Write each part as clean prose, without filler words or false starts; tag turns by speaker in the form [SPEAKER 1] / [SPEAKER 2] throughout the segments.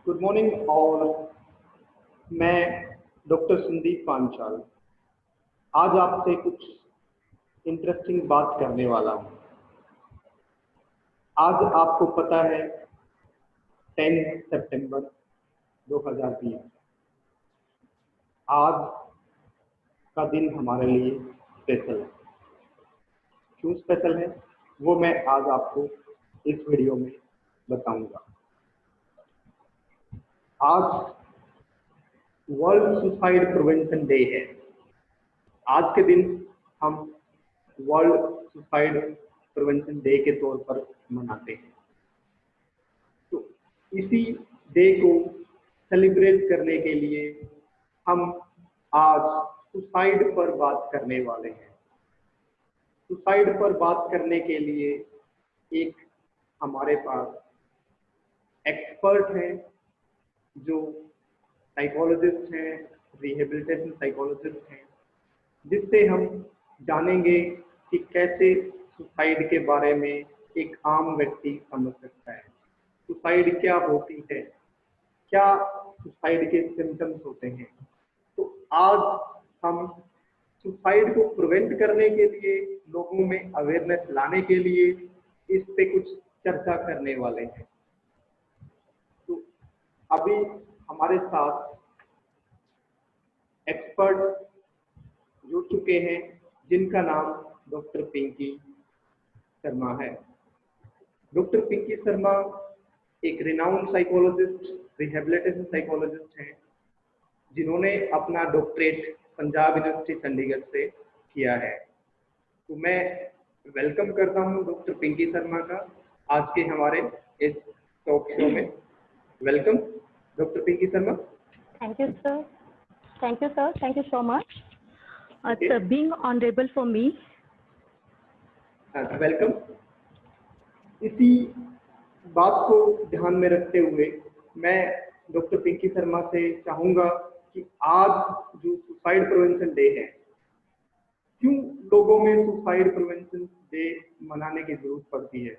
[SPEAKER 1] Good morning और मैं doctor Sandeep Panchal आज आपसे कुछ इंटरेस्टिंग बात करने वाला हूँ। आज आपको पता है 10 सितंबर 2020 आज का दिन हमारे लिए स्पेशल है। क्यों स्पेशल है वो मैं आज आपको इस वीडियो में बताऊंगा। आज वर्ल्ड सुसाइड प्रिवेंशन डे है। आज के दिन हम वर्ल्ड सुसाइड प्रिवेंशन डे के तौर पर मनाते हैं। तो इसी डे को सेलिब्रेट करने के लिए हम आज सुसाइड पर बात करने वाले हैं। सुसाइड पर बात करने के लिए एक हमारे पास एक्सपर्ट हैं जो साइकोलॉजिस्ट हैं, रिहेबिलिटेशन साइकोलॉजिस्ट हैं, जिससे हम जानेंगे कि कैसे सुसाइड के बारे में एक आम व्यक्ति समझ सकता है। सुसाइड क्या होती है, क्या सुसाइड के सिम्टम्स होते हैं। तो आज हम सुसाइड को प्रिवेंट करने के लिए, लोगों में अवेयरनेस लाने के लिए इस पे कुछ चर्चा करने वाले हैं। तो अभी हमारे साथ एक्सपर्ट जुड़ चुके हैं जिनका नाम डॉक्टर पिंकी शर्मा है। डॉक्टर पिंकी शर्मा एक रिनाउंड साइकोलॉजिस्ट, रिहेबिलिटेशन साइकोलॉजिस्ट हैं, जिन्होंने अपना डॉक्टरेट पंजाब यूनिवर्सिटी चंडीगढ़ से किया है। तो मैं वेलकम करता हूं डॉक्टर पिंकी शर्मा का आज के हमारे इस टॉक शो में। Welcome doctor Pinky Sharma.
[SPEAKER 2] Thank you, sir. Thank you, sir. Thank you so much. It's being honorable for me.
[SPEAKER 1] Welcome. इसी बात को ध्यान में रखते हुए मैं डॉक्टर पिंकी शर्मा से चाहूंगा कि आज जो सुसाइड प्रिवेंशन डे है, क्यों लोगों में सुसाइड प्रिवेंशन डे मनाने की जरूरत पड़ती है,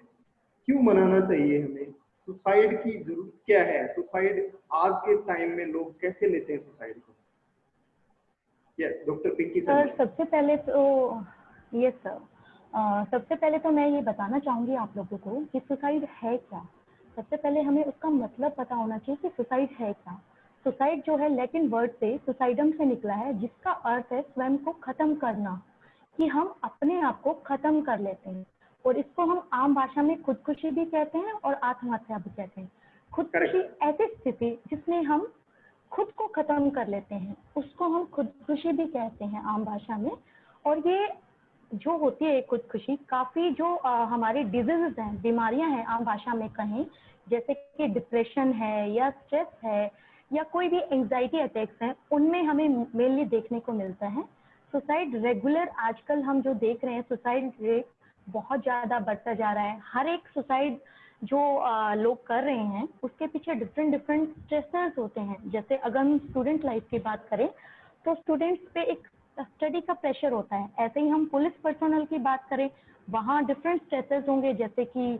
[SPEAKER 1] क्यों मनाना चाहिए हमें, सुसाइड की जरूरत क्या है, सुसाइड आज के टाइम में लोग कैसे लेते हैं सुसाइड को। डॉक्टर पिंकी
[SPEAKER 2] सर, सबसे पहले तो ये सर सबसे पहले तो मैं ये बताना चाहूँगी आप लोगों को कि सुसाइड है क्या। सबसे पहले हमें उसका मतलब पता होना चाहिए कि सुसाइड है क्या। सुसाइड जो है लैटिन वर्ड से सुसाइडम से निकला है, जिसका अर्थ है स्वयं को खत्म करना, कि हम अपने आप को खत्म कर लेते हैं। और इसको हम आम भाषा में खुदकुशी भी कहते हैं और आत्महत्या भी कहते हैं। खुदकुशी ऐसी स्थिति जिसमें हम खुद को खत्म कर लेते हैं, उसको हम खुदकुशी भी कहते हैं आम भाषा में। और ये जो होती है खुदकुशी, काफ़ी जो हमारे डिजीजेज हैं, बीमारियां हैं आम भाषा में कहें, जैसे कि डिप्रेशन है या स्ट्रेस है या कोई भी एंजाइटी अटैक्स हैं, उनमें हमें मेनली देखने को मिलता है। सुसाइड रेगुलर आजकल हम जो देख रहे हैं, सुसाइड रेट बहुत ज़्यादा बढ़ता जा रहा है। हर एक सुसाइड जो लोग कर रहे हैं उसके पीछे डिफरेंट स्ट्रेसर्स होते हैं। जैसे अगर हम स्टूडेंट लाइफ की बात करें तो स्टूडेंट्स पे एक स्टडी का प्रेशर होता है। ऐसे ही हम पुलिस पर्सनल की बात करें, वहाँ डिफरेंट स्ट्रेसर्स होंगे, जैसे कि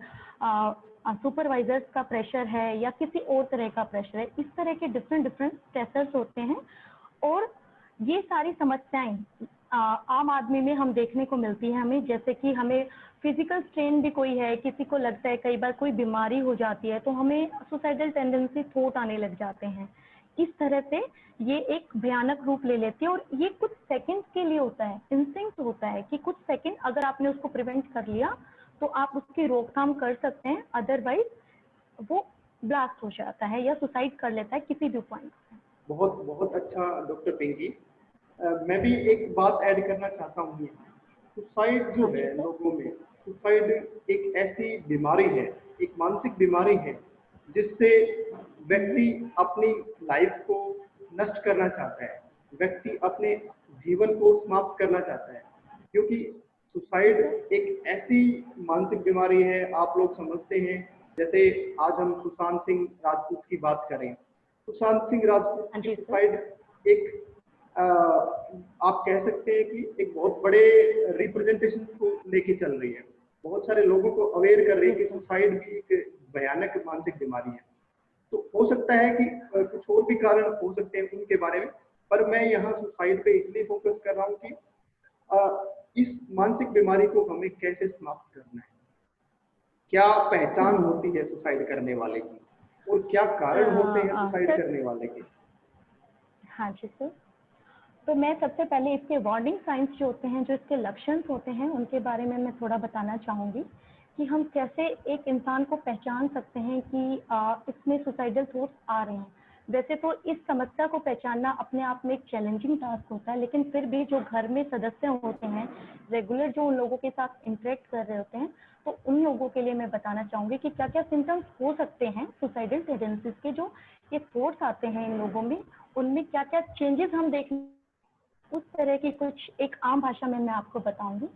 [SPEAKER 2] सुपरवाइजर्स का प्रेशर है या किसी और तरह का प्रेशर है। इस तरह के डिफरेंट स्ट्रेसर्स होते हैं और ये सारी समस्याएं आम आदमी में हम देखने को मिलती है हमें। जैसे कि हमें फिजिकल स्ट्रेन भी कोई है, किसी को लगता है कई बार कोई बीमारी हो जाती है तो हमें सुसाइडल टेंडेंसी थॉट आने लग जाते हैं। इस तरह से ये एक भयानक रूप ले लेती है और ये कुछ सेकंड्स के लिए होता है, इंस्टिंक्ट होता है कि कुछ सेकंड अगर आपने उसको प्रिवेंट कर लिया तो आप उसकी रोकथाम कर सकते हैं, अदरवाइज वो ब्लास्ट हो जाता है या सुसाइड कर लेता है किसी भी पॉइंट पे।
[SPEAKER 1] बहुत बहुत अच्छा डॉक्टर पिंकी। मैं भी एक बात ऐड करना चाहता हूँ। सुसाइड जो है लोगों में, सुसाइड एक ऐसी बीमारी है, एक मानसिक बीमारी है जिससे व्यक्ति अपनी लाइफ को नष्ट करना चाहता है, व्यक्ति अपने जीवन को समाप्त करना चाहता है। क्योंकि सुसाइड एक ऐसी मानसिक बीमारी है, आप लोग समझते हैं। जैसे आज हम सुशांत सिंह राजपूत की बात करें, सुशांत सिंह राजपूत की सुसाइड एक आप कह सकते हैं कि एक बहुत बड़े रिप्रेजेंटेशन को लेके चल रही है, बहुत सारे लोगों को अवेयर कर रही है कि सुसाइड भी एक भयानक मानसिक बीमारी है। तो हो सकता है कि कुछ और भी कारण हो सकते हैं उनके बारे में, पर मैं यहाँ सुसाइड पे इसलिए फोकस कर रहा हूँ कि इस मानसिक बीमारी को हमें कैसे समाप्त करना है, क्या पहचान होती है सुसाइड करने वाले की, और क्या कारण होते हैं सुसाइड करने वाले के।
[SPEAKER 2] हाँ जी सर, तो मैं सबसे पहले इसके वार्निंग साइंस जो होते हैं, जो इसके लक्षण होते हैं, उनके बारे में मैं थोड़ा बताना चाहूँगी कि हम कैसे एक इंसान को पहचान सकते हैं कि इसमें सुसाइडल थॉट्स आ रहे हैं। वैसे तो इस समस्या को पहचानना अपने आप में एक चैलेंजिंग टास्क होता है, लेकिन फिर भी जो घर में सदस्य होते हैं, रेगुलर जो उन लोगों के साथ इंटरेक्ट कर रहे होते हैं, तो उन लोगों के लिए मैं बताना चाहूँगी कि क्या क्या सिम्टम्स हो सकते हैं सुसाइडल टेंडेंसीज के, जो ये थॉट्स आते हैं इन लोगों में, उनमें क्या क्या चेंजेस हम देख, उस तरह की कुछ एक आम भाषा में मैं आपको बताऊंगी।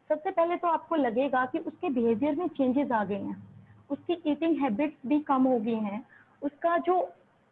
[SPEAKER 2] सबसे पहले तो आपको लगेगा कि उसके बिहेवियर में चेंजेस आ गए हैं, उसकी ईटिंग हैबिट्स भी कम हो गई हैं, उसका जो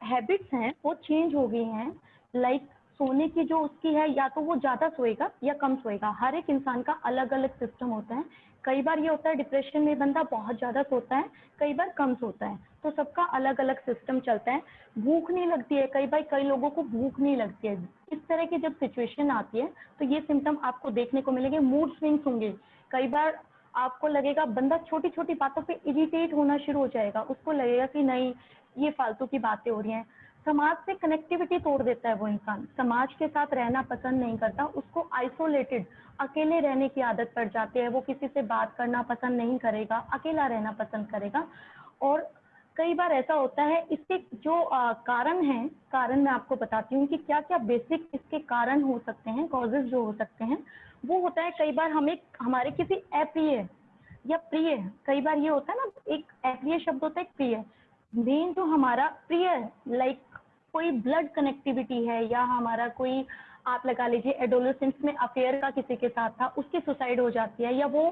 [SPEAKER 2] हैबिट्स हैं वो चेंज हो गई हैं। लाइक सोने की जो उसकी है, या तो वो ज़्यादा सोएगा या कम सोएगा। हर एक इंसान का अलग अलग सिस्टम होता है। कई बार ये होता है डिप्रेशन में बंदा बहुत ज़्यादा सोता है, कई बार कम सोता है, तो सबका अलग अलग सिस्टम चलता है। भूख नहीं लगती है, कई बार कई लोगों को भूख नहीं लगती है। इस तरह की जब सिचुएशन आती है तो ये सिम्टम आपको देखने को मिलेंगे। मूड स्विंग्स होंगे, कई बार आपको लगेगा बंदा छोटी छोटी बातों पे इरिटेट होना शुरू हो जाएगा, उसको लगेगा कि नहीं ये फालतू की बातें हो रही हैं। समाज से कनेक्टिविटी तोड़ देता है वो इंसान, समाज के साथ रहना पसंद नहीं करता, उसको आइसोलेटेड अकेले रहने की आदत पड़ जाती है। वो किसी से बात करना पसंद नहीं करेगा, अकेला रहना पसंद करेगा। और कई बार ऐसा होता है, इसके जो कारण हैं, कारण मैं आपको बताती हूँ कि क्या क्या बेसिक इसके कारण हो सकते हैं, कॉजेज जो हो सकते हैं। वो होता है कई बार हमें हमारे किसी अप्रिय या प्रिय, कई बार ये होता है ना, एक अप्रिय शब्द होता है, एक प्रिय। मेन जो हमारा प्रिय, लाइक कोई ब्लड कनेक्टिविटी है, या हमारा कोई, आप लगा लीजिए एडोलेसेंस में अफेयर का किसी के साथ था, उसकी सुसाइड हो जाती है, या वो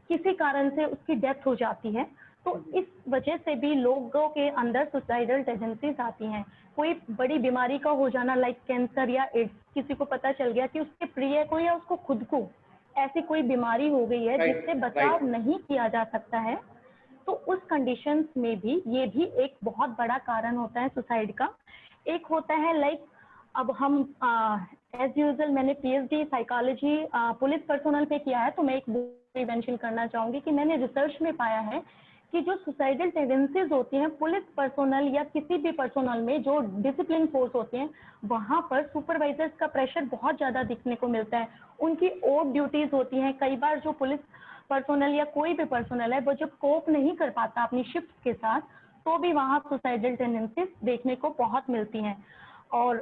[SPEAKER 2] किसी कारण से उसकी डेथ हो जाती है, तो इस वजह से भी लोगों के अंदर सुसाइडल टेंडेंसीज आती हैं। कोई बड़ी बीमारी का हो जाना, लाइक कैंसर या एड्स, किसी को पता चल गया कि उसके प्रिय को या उसको खुद को ऐसी कोई बीमारी हो गई है जिससे बचाव नहीं किया जा सकता है, तो उस कंडीशंस में भी ये भी एक बहुत बड़ा कारण होता है सुसाइड का। एक होता है लाइक, अब हम एज यूजुअल मैंने पीएचडी साइकोलॉजी पुलिस पर्सोनल पे किया है, तो मैं एक बुक मेंशन करना चाहूँगी कि मैंने रिसर्च में पाया है कि जो सुसाइडल टेंडेंसीज होती हैं पुलिस पर्सोनल या किसी भी पर्सोनल में, जो डिसिप्लिन फोर्स होते हैं, वहाँ पर सुपरवाइजर्स का प्रेशर बहुत ज़्यादा दिखने को मिलता है। उनकी ओवर ड्यूटीज होती हैं। कई बार जो पुलिस पर्सोनल या कोई भी पर्सोनल है, वो जब कोप नहीं कर पाता अपनी शिफ्ट के साथ, तो भी वहाँ सुसाइडल टेंडेंसीज देखने को बहुत मिलती हैं। और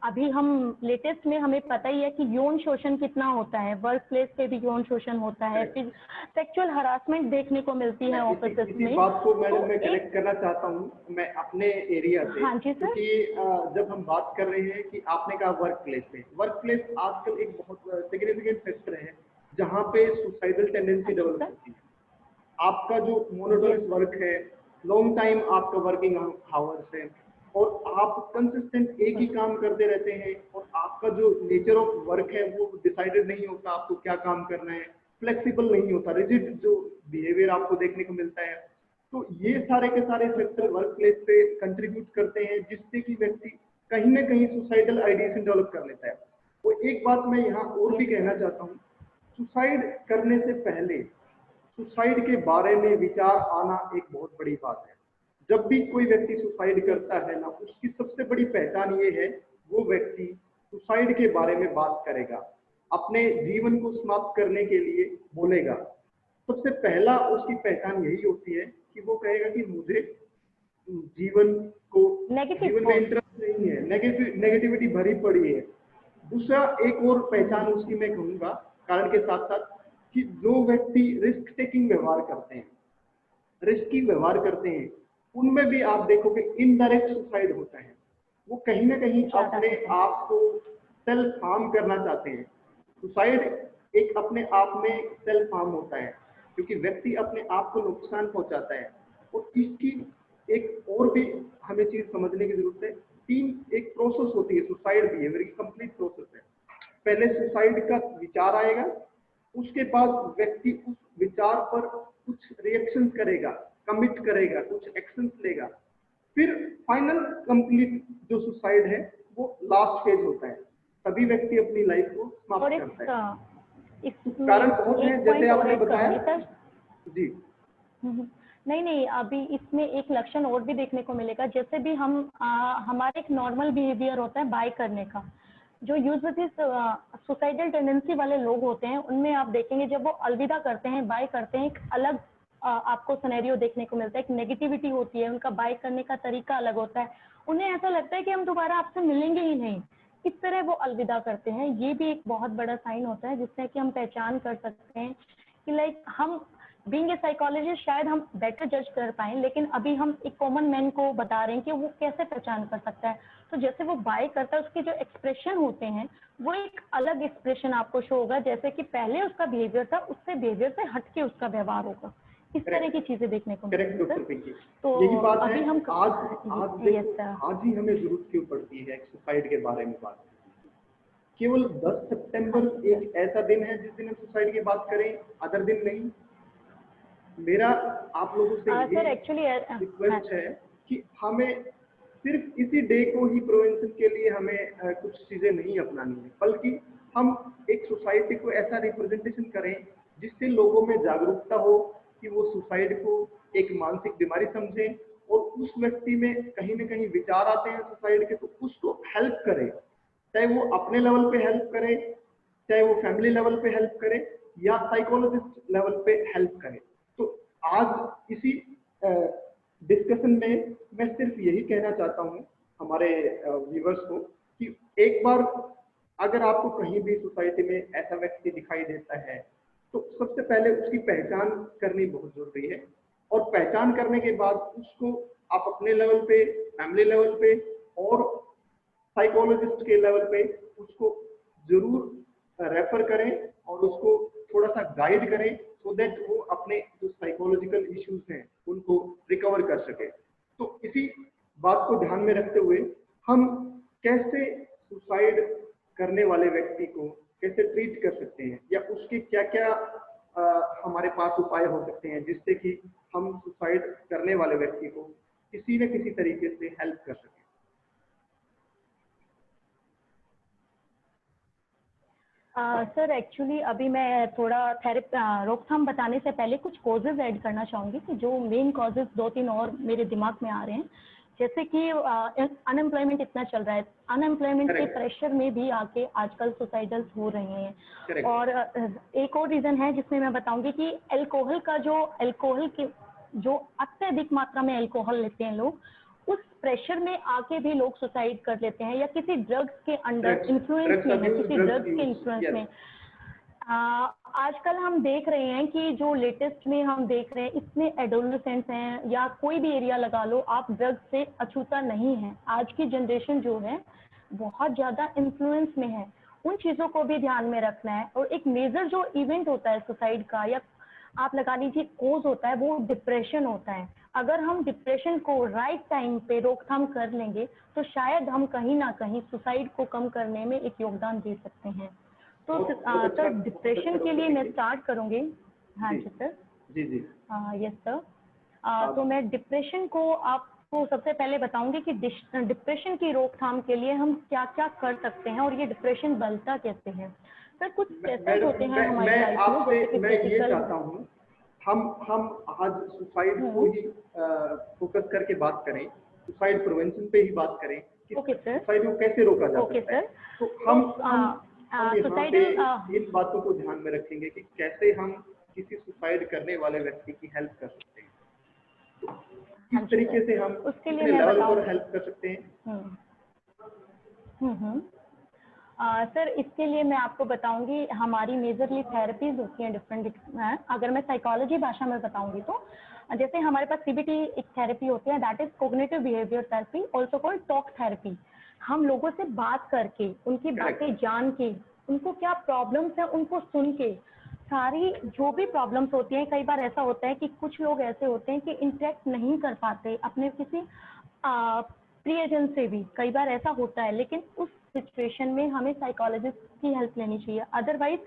[SPEAKER 2] अभी हम लेटेस्ट में हमें पता ही है कि यौन शोषण कितना होता है, वर्क प्लेस पे भी यौन शोषण होता है, फिर सेक्सुअल हरासमेंट देखने को मिलती है ऑफिस में।
[SPEAKER 1] इसी बात को मैडम मैं कनेक्ट करना चाहता हूँ मैं अपने एरिया से।
[SPEAKER 2] हाँ जी सर।
[SPEAKER 1] क्योंकि जब हम बात कर रहे हैं कि आपने कहा वर्क प्लेस पे, वर्क प्लेस आजकल एक बहुत सिग्निफिकेंट फैक्टर है जहाँ पे सुसाइडल टेंडेंसी डेवलप होती है। आपका जो मोनोटोनस वर्क है, लॉन्ग टाइम आपका वर्किंग आवर्स है, और आप कंसिस्टेंट एक ही काम करते रहते हैं, और आपका जो नेचर ऑफ वर्क है वो डिसाइडेड नहीं होता आपको क्या काम करना है, फ्लेक्सिबल नहीं होता, रिजिड जो बिहेवियर आपको देखने को मिलता है। तो ये सारे के सारे फैक्टर वर्क प्लेस पे कंट्रीब्यूट करते हैं, जिससे कि व्यक्ति कहीं ना कहीं सुसाइडल आइडिएशन डेवलप कर लेता है। तो एक बात मैं यहाँ और भी कहना चाहता हूँ, सुसाइड करने से पहले सुसाइड के बारे में विचार आना एक बहुत बड़ी बात है। जब भी कोई व्यक्ति सुसाइड करता है ना, उसकी सबसे बड़ी पहचान ये है, वो व्यक्ति सुसाइड के बारे में बात करेगा, अपने जीवन को समाप्त करने के लिए बोलेगा। सबसे पहला उसकी पहचान यही होती है कि वो कहेगा कि मुझे जीवन में इंटरेस्ट नहीं है, नेगेटिविटी भरी पड़ी है। दूसरा एक और पहचान उसकी मैं कहूँगा कारण के साथ साथ, कि जो व्यक्ति रिस्क टेकिंग व्यवहार करते हैं, रिस्की व्यवहार करते हैं, उनमें भी आप देखोगे इनडायरेक्ट सुसाइड होता है। वो कहीं ना कहीं अपने आप को सेल्फ हार्म करना चाहते हैं। सुसाइड एक अपने आप में सेल्फ हार्म होता है, क्योंकि व्यक्ति अपने आप को नुकसान पहुंचाता है। और इसकी एक और भी हमें चीज समझने की जरूरत है। एक प्रोसेस होती है सुसाइड बिहेवियर की, कंप्लीट प्रोसेस है। पहले सुसाइड का विचार आएगा, उसके बाद व्यक्ति उस विचार पर कुछ रिएक्शन करेगा, कमिट करेगा, कुछ एक्शंस लेगा, फिर फाइनल कंप्लीट जो सुसाइड है वो लास्ट फेज होता है, तभी व्यक्ति अपनी लाइफ को
[SPEAKER 2] और
[SPEAKER 1] समाप्त
[SPEAKER 2] एक
[SPEAKER 1] करता है।
[SPEAKER 2] इसमें
[SPEAKER 1] कारण बहुत हैं,
[SPEAKER 2] एक
[SPEAKER 1] जैसे
[SPEAKER 2] पॉइंट और
[SPEAKER 1] आपने
[SPEAKER 2] ऐड करूंगी
[SPEAKER 1] बताया।
[SPEAKER 2] सर।
[SPEAKER 1] जी
[SPEAKER 2] नहीं नहीं, अभी इसमें एक लक्षण और भी देखने को मिलेगा। जैसे भी हम हमारा एक नॉर्मल बिहेवियर होता है बाय करने का, जो यूजुअली सुसाइडल टेंडेंसी वाले लोग होते हैं उनमें आप देखेंगे जब वो अलविदा करते हैं, बाय करते हैं, एक अलग आपको सिनेरियो देखने को मिलता है, एक नेगेटिविटी होती है, उनका बाय करने का तरीका अलग होता है, उन्हें ऐसा लगता है कि हम दोबारा आपसे मिलेंगे ही नहीं, इस तरह वो अलविदा करते हैं। ये भी एक बहुत बड़ा साइन होता है जिससे कि हम पहचान कर सकते हैं कि लाइक हम बीइंग ए साइकोलॉजिस्ट शायद हम बेटर जज कर पाएं, लेकिन अभी हम एक कॉमन मैन को बता रहे हैं कि वो कैसे पहचान कर सकता है। तो जैसे वो बाय करता है उसके जो एक्सप्रेशन होते हैं वो एक अलग एक्सप्रेशन आपको शो होगा, जैसे कि पहले उसका बिहेवियर था उससे बिहेवियर से हटके उसका व्यवहार होगा। इस तरह की चीजें देखने को
[SPEAKER 1] करेक्ट
[SPEAKER 2] मिलेंगी
[SPEAKER 1] डॉक्टर
[SPEAKER 2] सर।
[SPEAKER 1] पिंकी,
[SPEAKER 2] तो
[SPEAKER 1] यही बात है।
[SPEAKER 2] अभी हम
[SPEAKER 1] आज
[SPEAKER 2] यस
[SPEAKER 1] देखो,
[SPEAKER 2] सर।
[SPEAKER 1] आज ही हमें जरूरत क्यों पड़ती है सुसाइड के बारे में बात करने की। केवल 10 सितंबर एक ऐसा दिन है जिस दिन हम सुसाइड की बात करें, अदर दिन नहीं। मेरा आप लोगों से यही
[SPEAKER 2] सर एक्चुअली
[SPEAKER 1] रिक्वेस्ट है कि हमें सिर्फ इसी डे को ही प्रिवेंशन के लिए हमें कुछ चीजें नहीं अपनानी है, बल्कि हम एक सोसाइटी को ऐसा रिप्रेजेंटेशन करें जिससे लोगों में जागरूकता हो कि वो सुसाइड को एक मानसिक बीमारी समझें, और उस व्यक्ति में कहीं ना कहीं विचार आते हैं सुसाइड के तो उसको हेल्प करें, चाहे वो अपने लेवल पे हेल्प करे, चाहे वो फैमिली लेवल पे हेल्प करे, या साइकोलॉजिस्ट लेवल पे हेल्प करे। तो आज इसी डिस्कशन में मैं सिर्फ यही कहना चाहता हूँ हमारे व्यूवर्स को कि एक बार अगर आपको कहीं भी सोसाइटी में ऐसा व्यक्ति दिखाई देता है तो सबसे पहले उसकी पहचान करनी बहुत जरूरी है, और पहचान करने के बाद उसको आप अपने लेवल पे, फैमिली लेवल पे और साइकोलॉजिस्ट के लेवल पे उसको जरूर रेफर करें और उसको थोड़ा सा गाइड करें, सो दैट वो अपने जो साइकोलॉजिकल इश्यूज हैं उनको रिकवर कर सके। तो इसी बात को ध्यान में रखते हुए हम कैसे सुसाइड करने वाले व्यक्ति को कैसे ट्रीट कर सकते हैं, या उसके क्या क्या हमारे पास उपाय हो सकते हैं जिससे कि हम सुसाइड करने वाले व्यक्ति को किसी न किसी तरीके से हेल्प कर सकें।
[SPEAKER 2] सर एक्चुअली अभी मैं थोड़ा रोकथाम बताने से पहले कुछ कॉजेज ऐड करना चाहूँगी कि जो मेन कॉजेज 2-3 और मेरे दिमाग में आ रहे हैं, जैसे कि अनएम्प्लॉयमेंट इतना चल रहा है, अनएम्प्लॉयमेंट के प्रेशर में भी आके आजकल सुसाइडल्स हो रहे हैं। और एक और रीज़न है जिसमें मैं बताऊंगी कि अल्कोहल की जो अत्यधिक मात्रा में अल्कोहल लेते हैं लोग, उस प्रेशर में आके भी लोग सुसाइड कर लेते हैं, या किसी ड्रग्स के अंडर इन्फ्लुएंस में है, किसी ड्रग्स के इन्फ्लुएंस में। आजकल हम देख रहे हैं कि जो लेटेस्ट में हम देख रहे हैं इतने एडोलेसेंट्स हैं, या कोई भी एरिया लगा लो आप, ड्रग्स से अछूता नहीं है। आज की जनरेशन जो है बहुत ज़्यादा इन्फ्लुएंस में है, उन चीज़ों को भी ध्यान में रखना है। और एक मेजर जो इवेंट होता है सुसाइड का, या आप लगा लीजिए कोज होता है, वो डिप्रेशन होता है। अगर हम डिप्रेशन को राइट टाइम पे रोकथाम कर लेंगे तो शायद हम कहीं ना कहीं सुसाइड को कम करने में एक योगदान दे सकते हैं। तो सर डिप्रेशन के लिए मैं स्टार्ट करूंगी। हाँ जी सर।
[SPEAKER 1] जी जी
[SPEAKER 2] यस सर। तो मैं डिप्रेशन को आपको सबसे पहले बताऊंगी कि डिप्रेशन की रोकथाम के लिए हम क्या क्या कर सकते हैं, और ये डिप्रेशन बनता कैसे है। सर कुछ स्ट्रेसेस होते हैं हमारी लाइफ में, जैसे कि
[SPEAKER 1] मैं ये
[SPEAKER 2] फिजिकल।
[SPEAKER 1] चाहता हूँ हम आज सुसाइड को ही फोकस करके बात करें, सुसाइड प्रिवेंशन पे ही बात करें कि सुसाइड को कैसे रोका जा सकता है। तो हम यहाँ पे इन बातों को ध्यान में रखेंगे कि कैसे हम किसी सुसाइड करने वाले व्यक्ति की हेल्प कर सकते हैं, तो किस तरीके से हम
[SPEAKER 2] उसके
[SPEAKER 1] कितने लेवल पर हेल्प कर सकते हैं।
[SPEAKER 2] सर इसके लिए मैं आपको बताऊंगी, हमारी मेजरली थेरेपीज होती हैं डिफरेंट। अगर मैं साइकोलॉजी भाषा में बताऊंगी तो जैसे हमारे पास सीबीटी एक थेरेपी होती है, that is cognitive behaviour therapy, also called talk therapy. हम लोगों से बात करके, उनकी बातें जान के, उनको क्या प्रॉब्लम्स हैं उनको सुन के, सारी जो भी प्रॉब्लम्स होती हैं। कई बार ऐसा होता है कि कुछ लोग ऐसे होते हैं कि इंटरेक्ट नहीं कर पाते अपने किसी प्रियजन से भी, कई बार ऐसा होता है, लेकिन उस सिचुएशन में हमें साइकोलॉजिस्ट की हेल्प लेनी चाहिए। अदरवाइज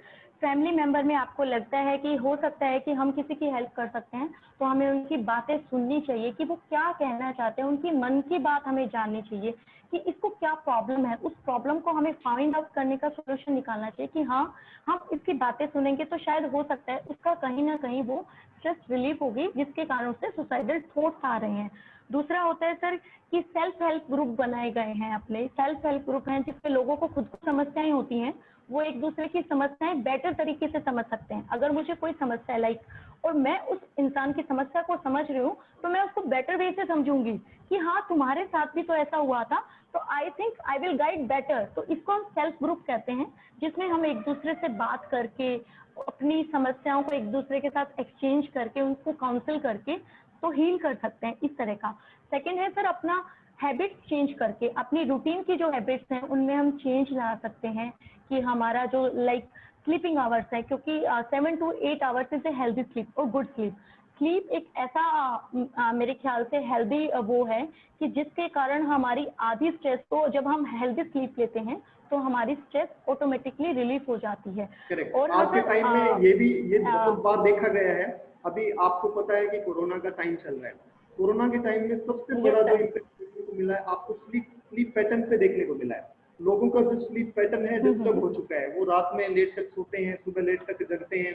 [SPEAKER 2] फैमिली मेंबर में आपको लगता है कि हो सकता है कि हम किसी की हेल्प कर सकते हैं, तो हमें उनकी बातें सुननी चाहिए कि वो क्या कहना चाहते हैं, उनकी मन की बात हमें जाननी चाहिए कि इसको क्या प्रॉब्लम है। उस प्रॉब्लम को हमें फाइंड आउट करने का सोल्यूशन निकालना चाहिए कि हाँ, हम इसकी बातें सुनेंगे तो शायद हो सकता है उसका कहीं ना कहीं वो स्ट्रेस रिलीफ होगी, जिसके कारण उससे सुसाइडल थॉट्स आ रहे हैं। दूसरा होता है सर कि सेल्फ हेल्प ग्रुप बनाए गए हैं, अपने सेल्फ हेल्प ग्रुप हैं जिसमें लोगों को खुद को समस्याएं होती हैं, वो एक दूसरे की समस्याएं बेटर तरीके से समझ सकते हैं। अगर मुझे कोई समस्या है लाइक, और मैं उस इंसान की समस्या को समझ रही हूँ, तो मैं उसको बेटर वे से समझूंगी कि हाँ तुम्हारे साथ भी तो ऐसा हुआ था, तो I think I will guide better. तो इसको हम सेल्फ ग्रुप कहते हैं, जिसमें हम एक दूसरे से बात करके अपनी समस्याओं को एक दूसरे के साथ एक्सचेंज करके उनको काउंसिल करके तो हील कर सकते हैं, इस तरह का। सेकेंड है सर अपना हैबिट्स चेंज करके, अपनी रूटीन की जो हैबिट्स हैं उनमें हम चेंज ला सकते हैं कि हमारा जो लाइक स्लीपिंग आवर्स है, क्योंकि 7 to 8 hours is a healthy sleep और गुड स्लीप। स्लीप एक ऐसा मेरे ख्याल से हेल्दी वो है कि जिसके कारण हमारी आधी स्ट्रेस को, जब हम हेल्दी स्लीप लेते हैं तो हमारी स्ट्रेस ऑटोमेटिकली रिलीफ हो जाती है।
[SPEAKER 1] करेक्ट।
[SPEAKER 2] और
[SPEAKER 1] आज के टाइम में ये बहुत बार देखा गया है। अभी आपको पता है कि कोरोना का टाइम चल रहा है। कोरोना के टाइम में सबसे बड़ा जो इम्पैक्ट देखने को मिला है आपको स्लीप पैटर्न पे देखने को मिला है। लोगों का जो स्लीप पैटर्न है डिस्टर्ब हो चुका है, वो रात में लेट तक सोते हैं, सुबह लेट तक जगते हैं,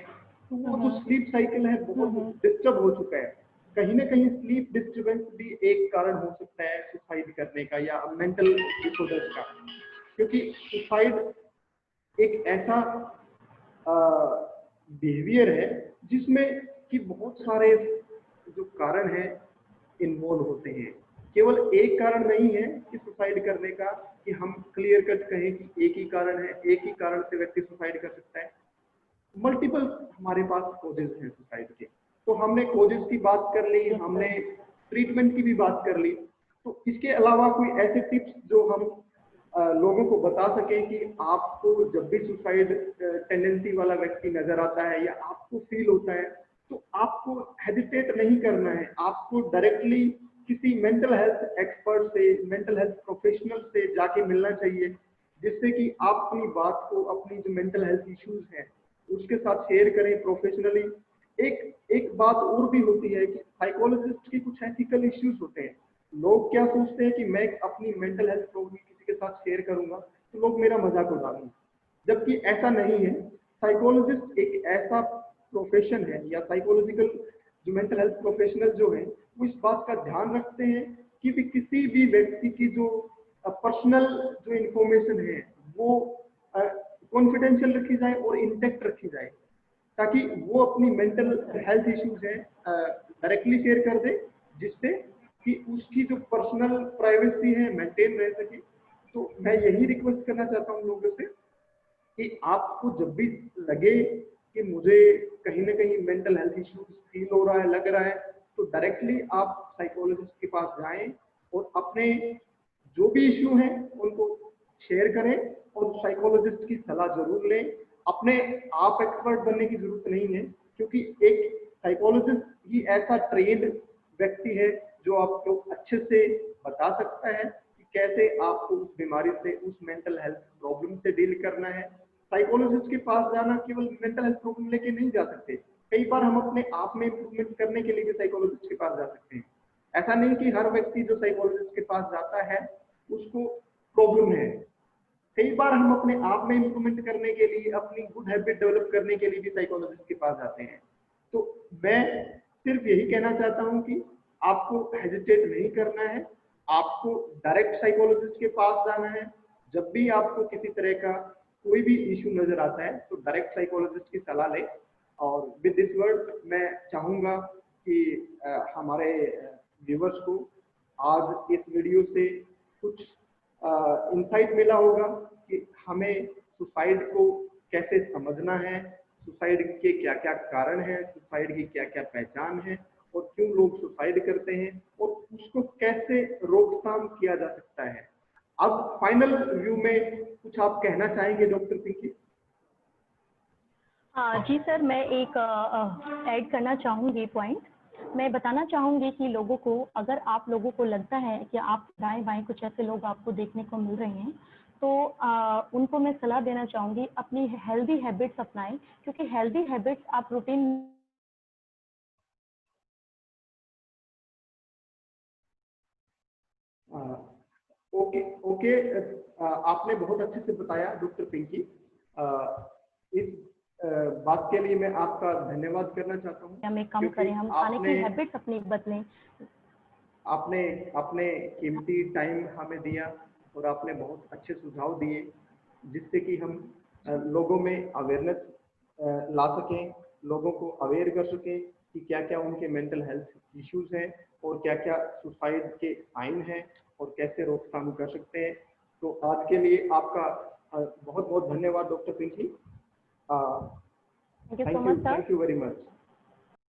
[SPEAKER 1] तो वो जो स्लीप साइकिल है बहुत डिस्टर्ब हो चुका है। कहीं ना कहीं स्लीप डिस्टर्बेंस भी एक कारण हो सकता है सुसाइड करने का या मेंटल डिसऑर्डर्स का, क्योंकि सुसाइड एक ऐसा बिहेवियर है जिसमें कि बहुत सारे जो कारण हैं इन्वॉल्व होते हैं। केवल एक कारण नहीं है कि सुसाइड करने का कि हम क्लियर कट कहें कि एक ही कारण है, एक ही कारण से व्यक्ति सुसाइड कर सकता है। मल्टीपल हमारे पास कोजेज हैं सुसाइड के। तो हमने कोजेज की बात कर ली, हमने ट्रीटमेंट की भी बात कर ली। तो इसके अलावा कोई ऐसे टिप्स जो हम लोगों को बता सकें कि आपको जब भी सुसाइड टेंडेंसी वाला व्यक्ति नजर आता है या आपको फील होता है, तो आपको हेजिटेट नहीं करना है, आपको डायरेक्टली किसी मेंटल हेल्थ एक्सपर्ट से, मेंटल हेल्थ प्रोफेशनल से जाके मिलना चाहिए, जिससे कि आप अपनी बात को, अपनी जो मेंटल हेल्थ इश्यूज हैं उसके साथ शेयर करें प्रोफेशनली। एक बात और भी होती है कि साइकोलॉजिस्ट की कुछ एथिकल इश्यूज होते हैं। लोग क्या सोचते हैं कि मैं अपनी मेंटल हेल्थ प्रॉब्लम किसी के साथ शेयर करूंगा तो लोग मेरा मजाक उड़ाएंगे, जबकि ऐसा नहीं है। साइकोलॉजिस्ट एक ऐसा प्रोफेशन है या साइकोलॉजिकल जो मेंटल हेल्थ प्रोफेशनल जो है वो इस बात का ध्यान रखते हैं कि भी किसी भी व्यक्ति की जो पर्सनल जो इंफॉर्मेशन है वो कॉन्फिडेंशियल रखी जाए और इंटेक्ट रखी जाए, ताकि वो अपनी मेंटल हेल्थ इश्यूज है डायरेक्टली शेयर कर दे, जिससे कि उसकी जो पर्सनल प्राइवेसी है मेंटेन रह सके। तो मैं यही रिक्वेस्ट करना चाहता हूँ लोगों से कि आपको जब भी लगे कि मुझे कहीं ना कहीं मेंटल हेल्थ इश्यूज फील हो रहा है, लग रहा है, तो डायरेक्टली आप साइकोलॉजिस्ट के पास जाएं और अपने जो भी इश्यू हैं उनको शेयर करें और साइकोलॉजिस्ट की सलाह जरूर लें। अपने आप एक्सपर्ट बनने की जरूरत नहीं है, क्योंकि एक साइकोलॉजिस्ट ही ऐसा ट्रेंड व्यक्ति है जो आपको अच्छे से बता सकता है कि कैसे आपको उस बीमारी से, उस मेंटल हेल्थ प्रॉब्लम से डील करना है। साइकोलॉजिस्ट के पास जाना केवल मेंटल हेल्थ प्रॉब्लम लेके नहीं जा सकते, कई बार हम अपने आप में इम्प्रूवमेंट करने के लिए भी साइकोलॉजिस्ट के पास जा सकते हैं। ऐसा नहीं कि हर व्यक्ति जो साइकोलॉजिस्ट के पास जाता है उसको प्रॉब्लम है। कई बार हम अपने आप में इम्प्रूवमेंट करने के लिए, अपनी गुड हैबिट डेवलप करने के लिए भी साइकोलॉजिस्ट के पास जाते हैं। तो मैं सिर्फ यही कहना चाहता हूं कि आपको हेजिटेट नहीं करना है, आपको डायरेक्ट साइकोलॉजिस्ट के पास जाना है। जब भी आपको किसी तरह का कोई भी इश्यू नजर आता है तो डायरेक्ट साइकोलॉजिस्ट की सलाह लें। और विद दिस वर्ड मैं चाहूंगा कि हमारे व्यूवर्स को आज इस वीडियो से कुछ इंसाइट मिला होगा कि हमें सुसाइड को कैसे समझना है, सुसाइड के क्या क्या कारण हैं, सुसाइड की क्या क्या पहचान है और क्यों लोग सुसाइड करते हैं और उसको कैसे रोकथाम किया जा सकता है। अब फाइनल व्यू में कुछ आप कहना चाहेंगे डॉक्टर पिंकी?
[SPEAKER 2] जी सर, मैं एक ऐड करना चाहूँगी पॉइंट। मैं बताना चाहूँगी कि लोगों को, अगर आप लोगों को लगता है कि आप दाएं बाएं कुछ ऐसे लोग आपको देखने को मिल रहे हैं, तो उनको मैं सलाह देना चाहूँगी अपनी हेल्दी हैबिट्स अपनाएं, क्योंकि हेल्दी हैबिट्स आप रूटीन
[SPEAKER 1] ओके ओके। आपने बहुत अच्छे से बताया डॉक्टर पिंकी। इस बात के लिए मैं आपका धन्यवाद करना चाहता हूँ,
[SPEAKER 2] में कम
[SPEAKER 1] क्योंकि
[SPEAKER 2] करें, हम खाने की
[SPEAKER 1] आपने
[SPEAKER 2] हैबिट्स अपनी बदलें।
[SPEAKER 1] आपने अपने कीमती टाइम हमें दिया और आपने बहुत अच्छे सुझाव दिए, जिससे कि हम लोगों में अवेयरनेस ला सकें, लोगों को अवेयर कर सकें कि क्या क्या उनके मेंटल हेल्थ इश्यूज हैं और क्या क्या सुसाइड के साइन हैं और कैसे रोकथाम कर सकते हैं। तो आज के लिए आपका बहुत बहुत धन्यवाद doctor Pinky.
[SPEAKER 2] Thank you so much sir.
[SPEAKER 1] Thank you very much.